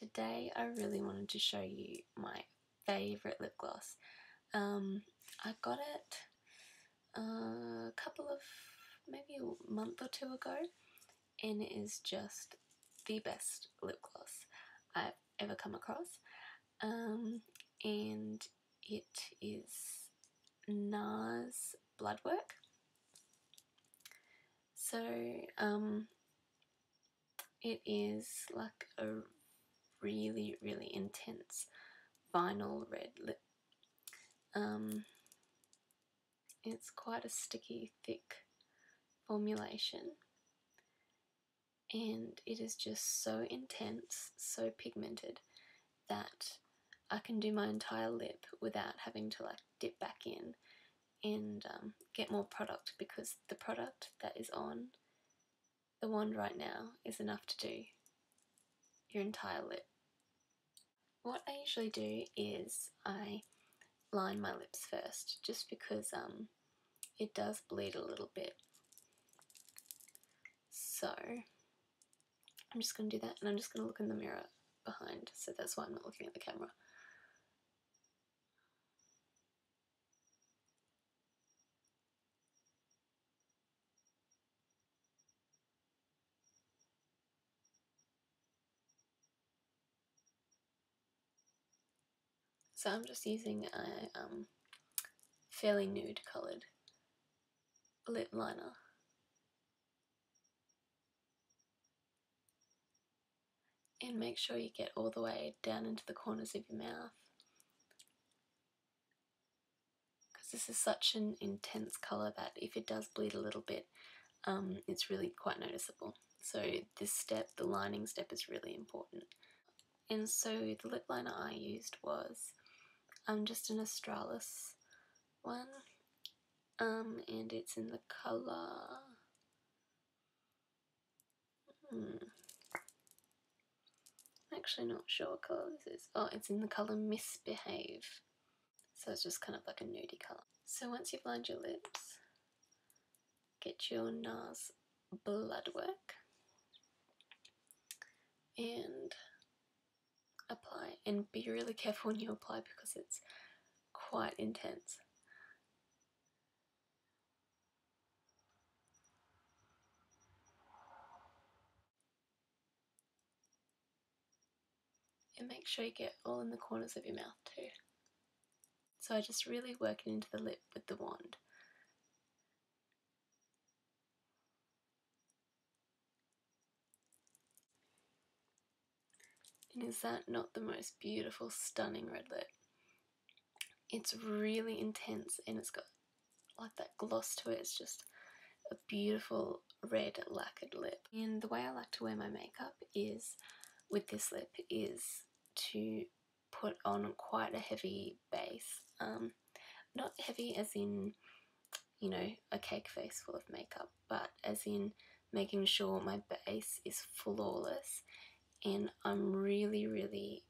Today I really wanted to show you my favourite lip gloss. I got it a couple of, maybe a month or two ago, and it is just the best lip gloss I've ever come across. And it is Nars Bloodwork. So it is like a really intense vinyl red lip. It's quite a sticky, thick formulation, and it is just so intense, so pigmented, that I can do my entire lip without having to like dip back in and get more product, because the product that is on the wand right now is enough to do your entire lip. What I usually do is I line my lips first, just because it does bleed a little bit. So I'm just going to do that, and I'm just going to look in the mirror behind, so that's why I'm not looking at the camera. So I'm just using a fairly nude coloured lip liner. And make sure you get all the way down into the corners of your mouth, because this is such an intense colour that if it does bleed a little bit, it's really quite noticeable. So this step, the lining step, is really important. And so the lip liner I used was just an Australis one, and it's in the colour, I'm actually not sure what colour this is. Oh, it's in the colour Misbehave, so it's just kind of like a nudie colour. So once you've lined your lips, get your Nars Bloodwork and apply, and be really careful when you apply because it's quite intense. And make sure you get all in the corners of your mouth too. So I just really work it into the lip with the wand. And is that not the most beautiful, stunning red lip? It's really intense, and it's got like that gloss to it. It's just a beautiful red lacquered lip. And the way I like to wear my makeup is with this lip is to put on quite a heavy base. Not heavy as in, you know, a cake face full of makeup, but as in making sure my base is flawless, and I'm really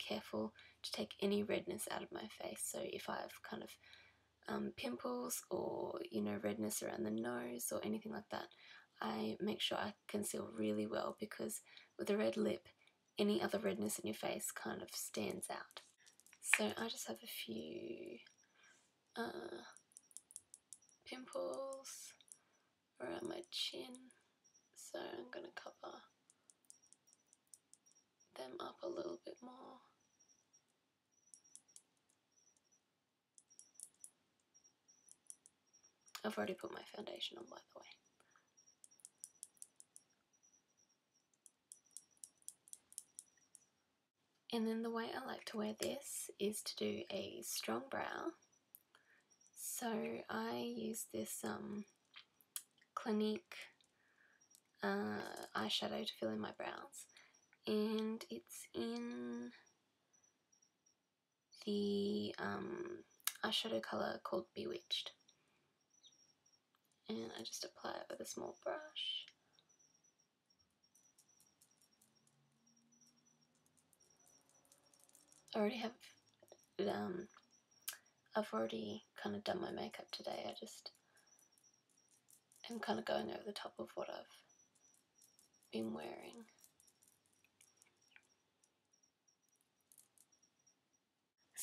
careful to take any redness out of my face. So if I have kind of pimples, or, you know, redness around the nose or anything like that, I make sure I conceal really well, because with a red lip, any other redness in your face kind of stands out. So I just have a few pimples around my chin, so I'm going to cover them up a little bit more. I've already put my foundation on, by the way. And then the way I like to wear this is to do a strong brow. So I use this Clinique eyeshadow to fill in my brows, and it's in the eyeshadow colour called Bewitched. And I just apply it with a small brush. I already have I've already kind of done my makeup today. I just am kind of going over the top of what I've been wearing.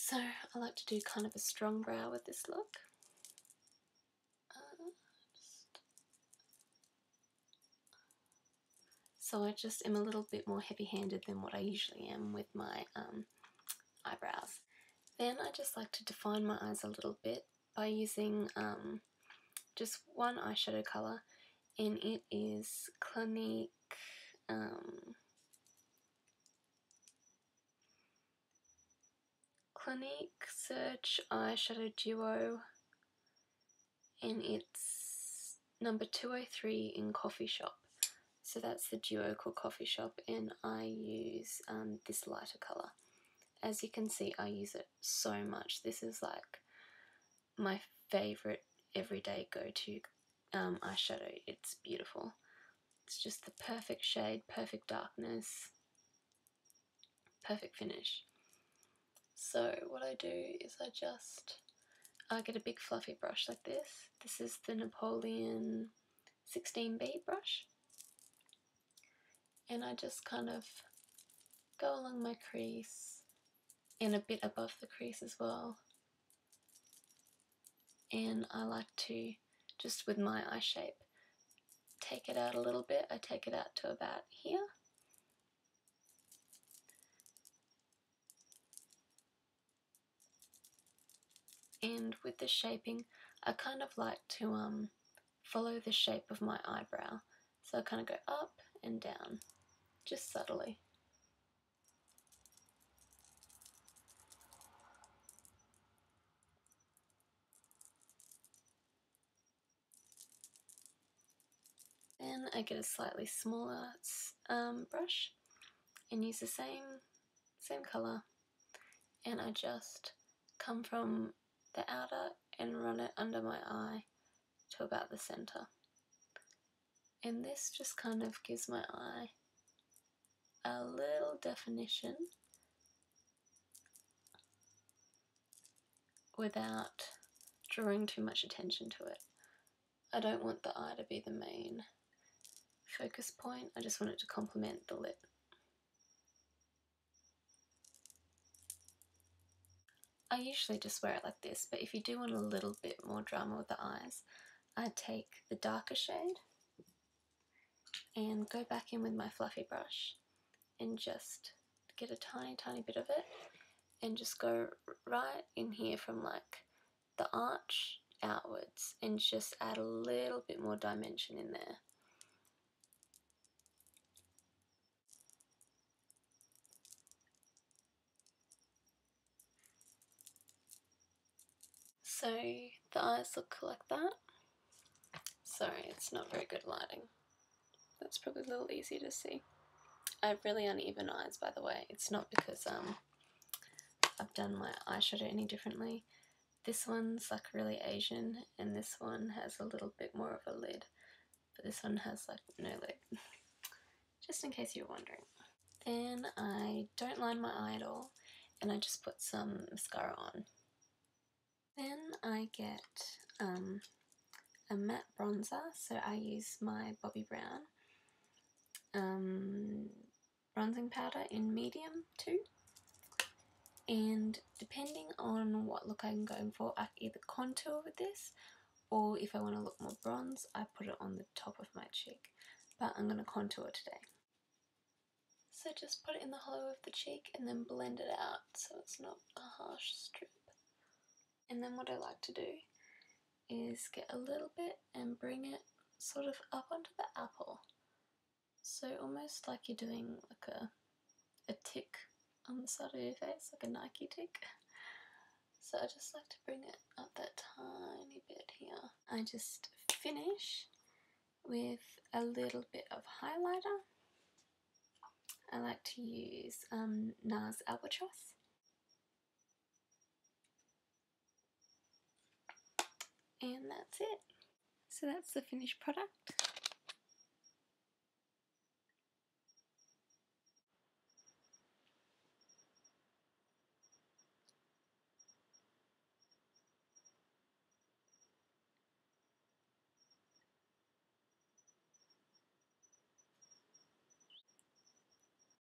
So I like to do kind of a strong brow with this look. So I just am a little bit more heavy-handed than what I usually am with my eyebrows. Then I just like to define my eyes a little bit by using just one eyeshadow colour, and it is Clinique Clinique Search Eyeshadow Duo, and it's number 203 in Coffee Shop. So that's the duo called Coffee Shop, and I use this lighter colour. As you can see, I use it so much. This is like my favourite everyday go-to eyeshadow. It's beautiful. It's just the perfect shade, perfect darkness, perfect finish. So what I do is I get a big fluffy brush like this. This is the Napoleon 16B brush. And I just kind of go along my crease and a bit above the crease as well. And I like to, just with my eye shape, take it out a little bit. I take it out to about here. And with the shaping, I kind of like to follow the shape of my eyebrow. So I kind of go up and down, just subtly. Then I get a slightly smaller brush and use the same colour, and I just come from the outer and run it under my eye to about the centre. And this just kind of gives my eye a little definition without drawing too much attention to it. I don't want the eye to be the main focus point, I just want it to complement the lip. I usually just wear it like this, but if you do want a little bit more drama with the eyes, I take the darker shade and go back in with my fluffy brush and just get a tiny bit of it and just go right in here from like the arch outwards and just add a little bit more dimension in there. So the eyes look like that. Sorry, it's not very good lighting. That's probably a little easier to see. I have really uneven eyes, by the way. It's not because I've done my eyeshadow any differently. This one's like really Asian, and this one has a little bit more of a lid, but this one has like no lid. Just in case you're wondering. Then I don't line my eye at all, and I just put some mascara on. Then I get a matte bronzer, so I use my Bobbi Brown bronzing powder in medium too. And depending on what look I'm going for, I either contour with this, or if I want to look more bronze, I put it on the top of my cheek. But I'm going to contour today. So just put it in the hollow of the cheek and then blend it out so it's not a harsh strip. And then what I like to do is get a little bit and bring it sort of up onto the apple. So almost like you're doing like a tick on the side of your face, like a Nike tick. So I just like to bring it up that tiny bit here. I just finish with a little bit of highlighter. I like to use Nars Albatross. And that's it. So that's the finished product.